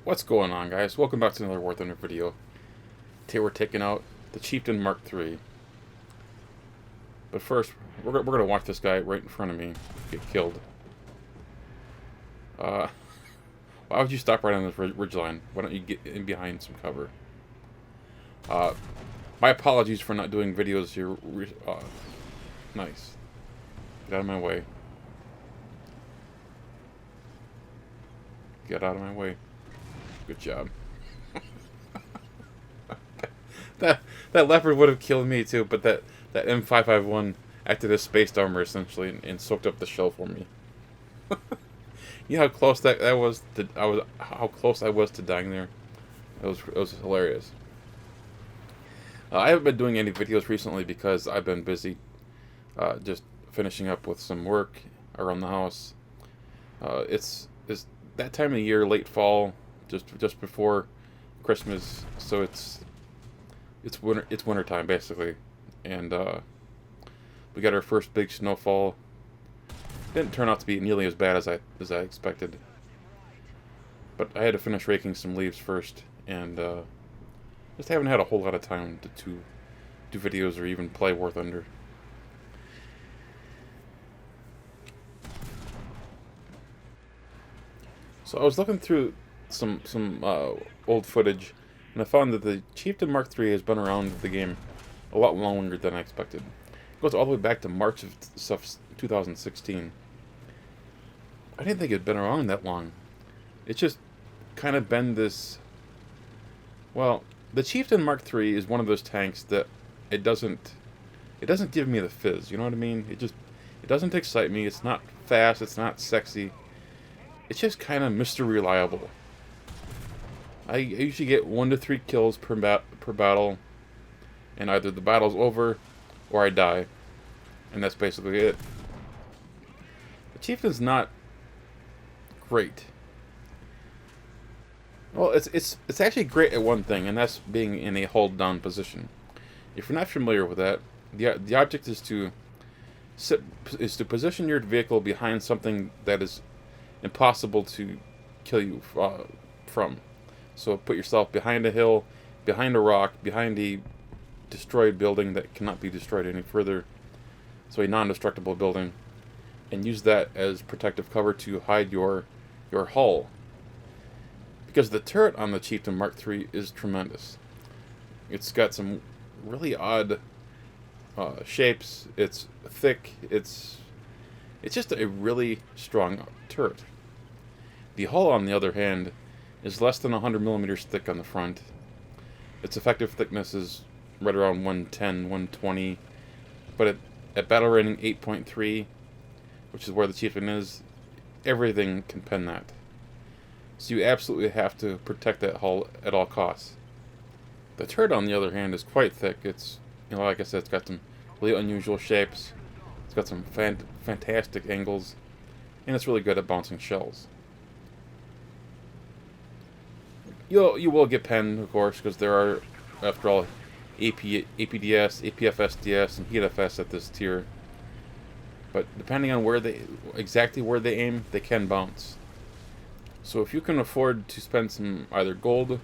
What's going on, guys? Welcome back to another War Thunder video. Today we're taking out the Chieftain Mk. But first, we're going to watch this guy right in front of me get killed. Why would you stop right on this ridgeline? Why don't you get in behind some cover? My apologies for not doing videos here. Nice. Get out of my way. Get out of my way. Good job. that leopard would have killed me too, but that M551 acted as space armor essentially and soaked up the shell for me. You know how close that was to how close I was to dying there. It was hilarious. I haven't been doing any videos recently because I've been busy, just finishing up with some work around the house. It's that time of year, late fall, just before Christmas, so it's winter time basically, and we got our first big snowfall. Didn't turn out to be nearly as bad as I expected, but I had to finish raking some leaves first, and just haven't had a whole lot of time to do videos or even play War Thunder. So I was looking through some old footage, and I found that the Chieftain Mk has been around the game a lot longer than I expected. It goes all the way back to March of 2016. I didn't think it had been around that long. It's just kind of been this... Well, the Chieftain Mk is one of those tanks that it doesn't give me the fizz, you know what I mean? It doesn't excite me. It's not fast, it's not sexy. It's just kind of Mr. Reliable. I usually get 1 to 3 kills per battle, and either the battle's over or I die, and that's basically it. The Chieftain's not great. Well, it's actually great at one thing, and that's being in a hold down position. If you're not familiar with that, the object is to position your vehicle behind something that is impossible to kill you from. So put yourself behind a hill, behind a rock, behind a destroyed building that cannot be destroyed any further. So a non-destructible building, and use that as protective cover to hide your hull. Because the turret on the Chieftain Mk is tremendous. It's got some really odd shapes. It's thick. It's just a really strong turret. The hull, on the other hand, is less than 100 millimeters thick on the front. Its effective thickness is right around 110, 120, but at battle rating 8.3, which is where the Chieftain is, everything can pen that. So you absolutely have to protect that hull at all costs. The turret, on the other hand, is quite thick. It's, you know, like I said, it's got some really unusual shapes. It's got some fantastic angles, and it's really good at bouncing shells. You will get penned, of course, because there are, after all, APDS, APFSDS, and HeatFS at this tier. But depending on exactly where they aim, they can bounce. So if you can afford to spend some either gold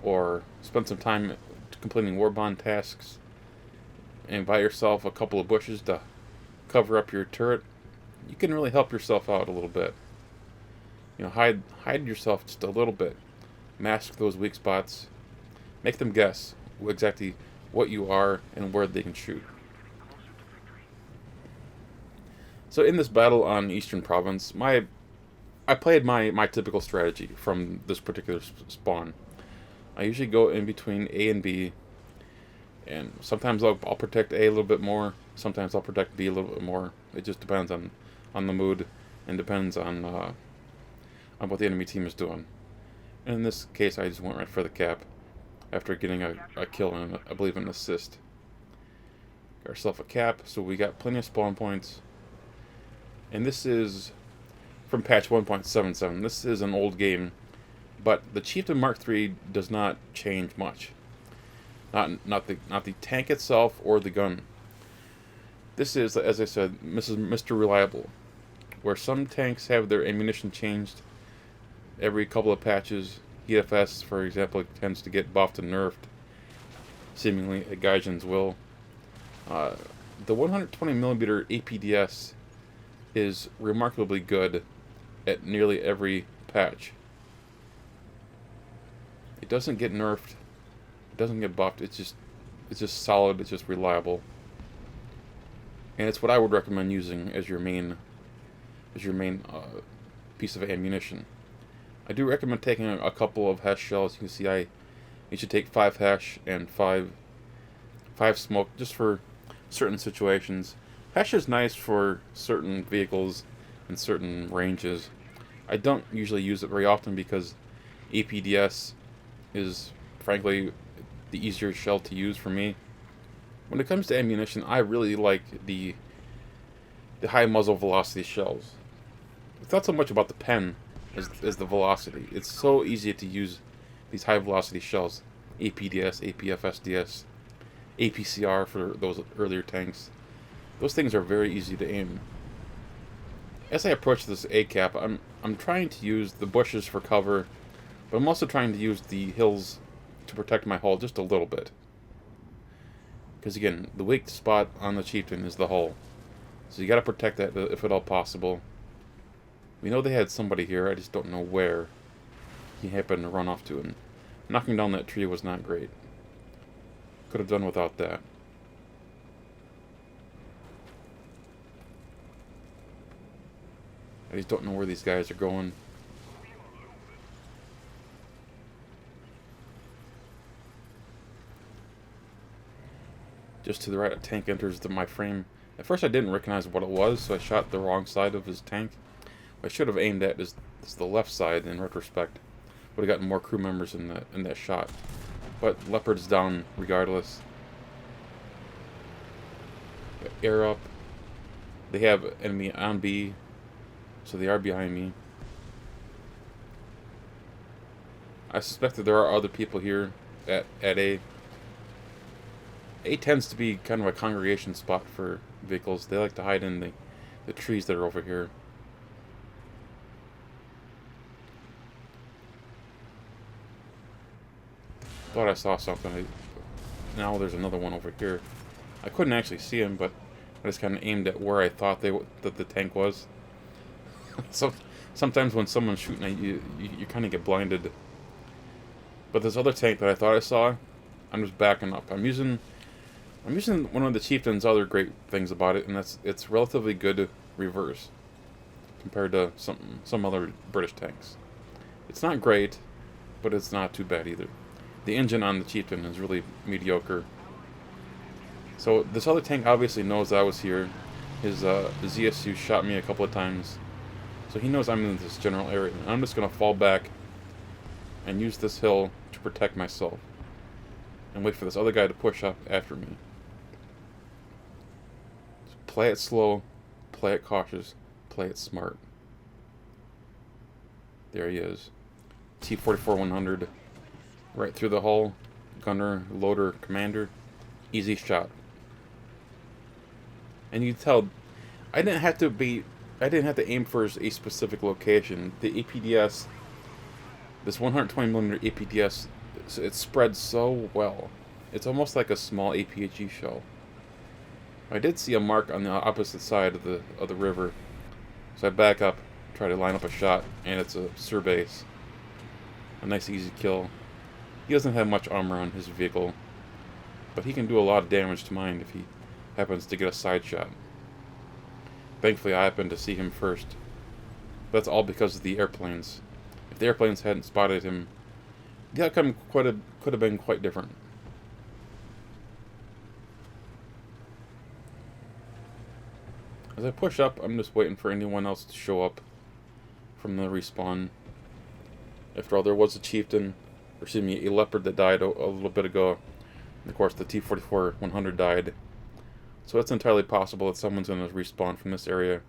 or spend some time completing warbond tasks and buy yourself a couple of bushes to cover up your turret, you can really help yourself out a little bit. You know, hide yourself just a little bit. Mask those weak spots. Make them guess exactly what you are and where they can shoot. So in this battle on Eastern Province, I played my typical strategy from this particular spawn. I usually go in between A and B, and sometimes I'll protect A little bit more, sometimes I'll protect B a little bit more. It just depends on the mood, and depends on what the enemy team is doing. And in this case, I just went right for the cap after getting a kill and I believe an assist. Got ourselves a cap, so we got plenty of spawn points. And this is from patch 1.77. This is an old game, but the Chieftain Mk does not change much. Not the tank itself or the gun. This is, as I said, Mr. Reliable, where some tanks have their ammunition changed every couple of patches. EFS, for example, tends to get buffed and nerfed, seemingly at Gaijin's will. The 120mm APDS is remarkably good at nearly every patch. It doesn't get nerfed, it doesn't get buffed, it's just solid, it's just reliable. And it's what I would recommend using as your main piece of ammunition. I do recommend taking a couple of hash shells. You can see you should take 5 hash and 5 smoke, just for certain situations. Hash is nice for certain vehicles and certain ranges. I don't usually use it very often because APDS is, frankly, the easier shell to use for me. When it comes to ammunition, I really like the high muzzle velocity shells. It's not so much about the pen as the velocity. It's so easy to use these high velocity shells. APDS, APFSDS, APCR for those earlier tanks. Those things are very easy to aim. As I approach this A cap, I'm trying to use the bushes for cover, but I'm also trying to use the hills to protect my hull just a little bit. Because again, the weak spot on the Chieftain is the hull. So you gotta protect that if at all possible. We know they had somebody here, I just don't know where he happened to run off to, and knocking down that tree was not great. Could have done without that. I just don't know where these guys are going. Just to the right, a tank enters my frame. At first I didn't recognize what it was, so I shot the wrong side of his tank. What I should have aimed at is the left side in retrospect. Would have gotten more crew members in that shot. But Leopard's down regardless. Air up. They have enemy on B, so they are behind me. I suspect that there are other people here at A. A tends to be kind of a congregation spot for vehicles. They like to hide in the trees that are over here. Thought I saw something. Now there's another one over here. I couldn't actually see him, but I just kind of aimed at where I thought that the tank was. So sometimes when someone's shooting at you, you kind of get blinded. But this other tank that I thought I saw, I'm just backing up. I'm using one of the Chieftain's other great things about it, and it's relatively good reverse compared to some other British tanks. It's not great, but it's not too bad either. The engine on the Chieftain is really mediocre. So this other tank obviously knows I was here. His ZSU shot me a couple of times, so he knows I'm in this general area. And I'm just gonna fall back and use this hill to protect myself, and wait for this other guy to push up after me. Just play it slow, play it cautious, play it smart. There he is. T-44-100. Right through the hull. Gunner, loader, commander. Easy shot. And you tell, I didn't have to aim for a specific location. The APDS, this 120mm APDS, it spreads so well. It's almost like a small APHE shell. I did see a mark on the opposite side of the river, so I back up, try to line up a shot, and it's a Surbase. A nice easy kill. He doesn't have much armor on his vehicle, but he can do a lot of damage to mine if he happens to get a side shot. Thankfully, I happened to see him first. That's all because of the airplanes. If the airplanes hadn't spotted him, the outcome could have been quite different. As I push up, I'm just waiting for anyone else to show up from the respawn. After all, there was a Chieftain, or excuse me, a Leopard that died a little bit ago. And of course, the T-44-100 died. So it's entirely possible that someone's going to respawn from this area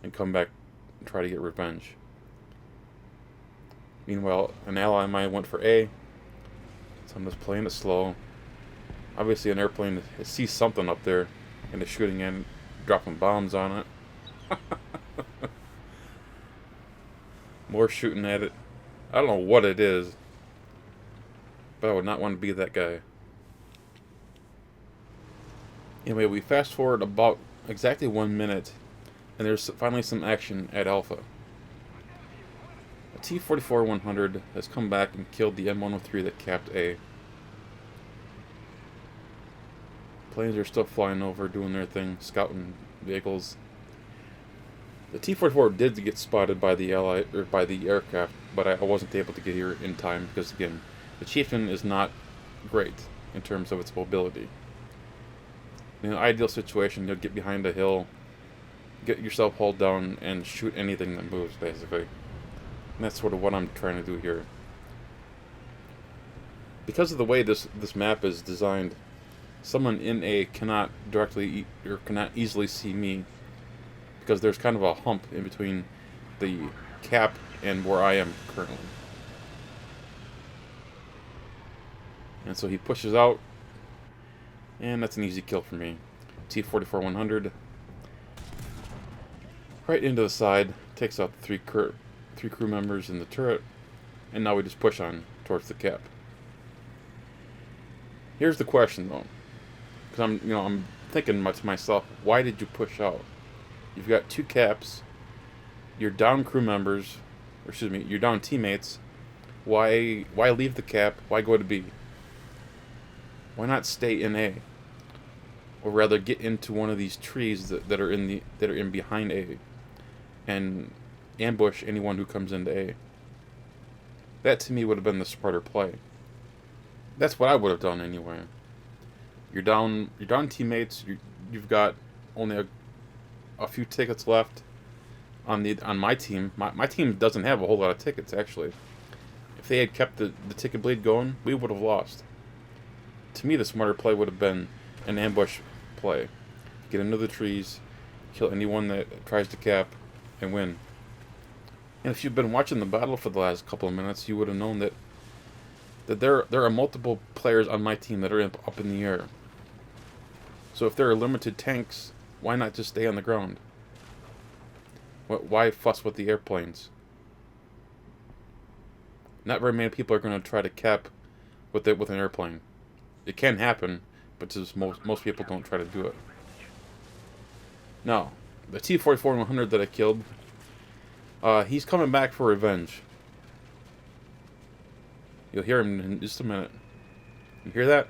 and come back and try to get revenge. Meanwhile, an ally of mine went for A, so I'm just playing it slow. Obviously, an airplane sees something up there and is shooting in, dropping bombs on it. More shooting at it. I don't know what it is. But I would not want to be that guy. Anyway, we fast forward about exactly 1 minute, and there's finally some action at Alpha. A T-44-100 has come back and killed the M103 that capped A. Planes are still flying over, doing their thing, scouting vehicles. The T-44 did get spotted by the by the aircraft, but I wasn't able to get here in time because, again, the Chieftain is not great in terms of its mobility. In an ideal situation, you'll get behind a hill, get yourself hauled down, and shoot anything that moves, basically. And that's sort of what I'm trying to do here. Because of the way this map is designed, someone in A cannot directly or cannot easily see me, because there's kind of a hump in between the cap and where I am currently. And so he pushes out, and that's an easy kill for me. T-44-100 right into the side, takes out the three crew members in the turret, and now we just push on towards the cap. Here's the question, though, because I'm thinking to myself, why did you push out? You've got two caps, you're down crew members, or excuse me, you're down teammates. Why leave the cap? Why go to B? Why not stay in A? Or rather, get into one of these trees that are in behind A, and ambush anyone who comes into A. That to me would have been the smarter play. That's what I would have done anyway. You're down teammates. You've got only a few tickets left on my team. My team doesn't have a whole lot of tickets, actually. If they had kept the ticket bleed going, we would have lost. To me, the smarter play would have been an ambush play. Get into the trees, kill anyone that tries to cap, and win. And if you've been watching the battle for the last couple of minutes, you would have known that there are multiple players on my team that are up in the air. So if there are limited tanks, why not just stay on the ground? Why fuss with the airplanes? Not very many people are going to try to cap with an airplane. It can happen, but just most people don't try to do it. Now, the T-44-100 that I killed, he's coming back for revenge. You'll hear him in just a minute. You hear that?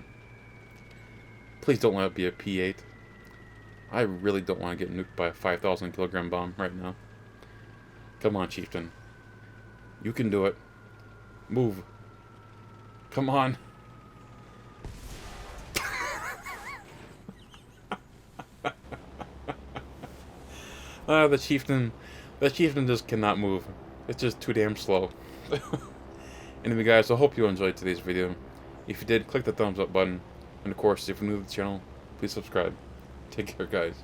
Please don't let it be a P-8. I really don't want to get nuked by a 5,000 kilogram bomb right now. Come on, Chieftain. You can do it. Move. Come on. The Chieftain just cannot move. It's just too damn slow. Anyway, guys, I hope you enjoyed today's video. If you did, click the thumbs up button. And of course, if you're new to the channel, please subscribe. Take care, guys.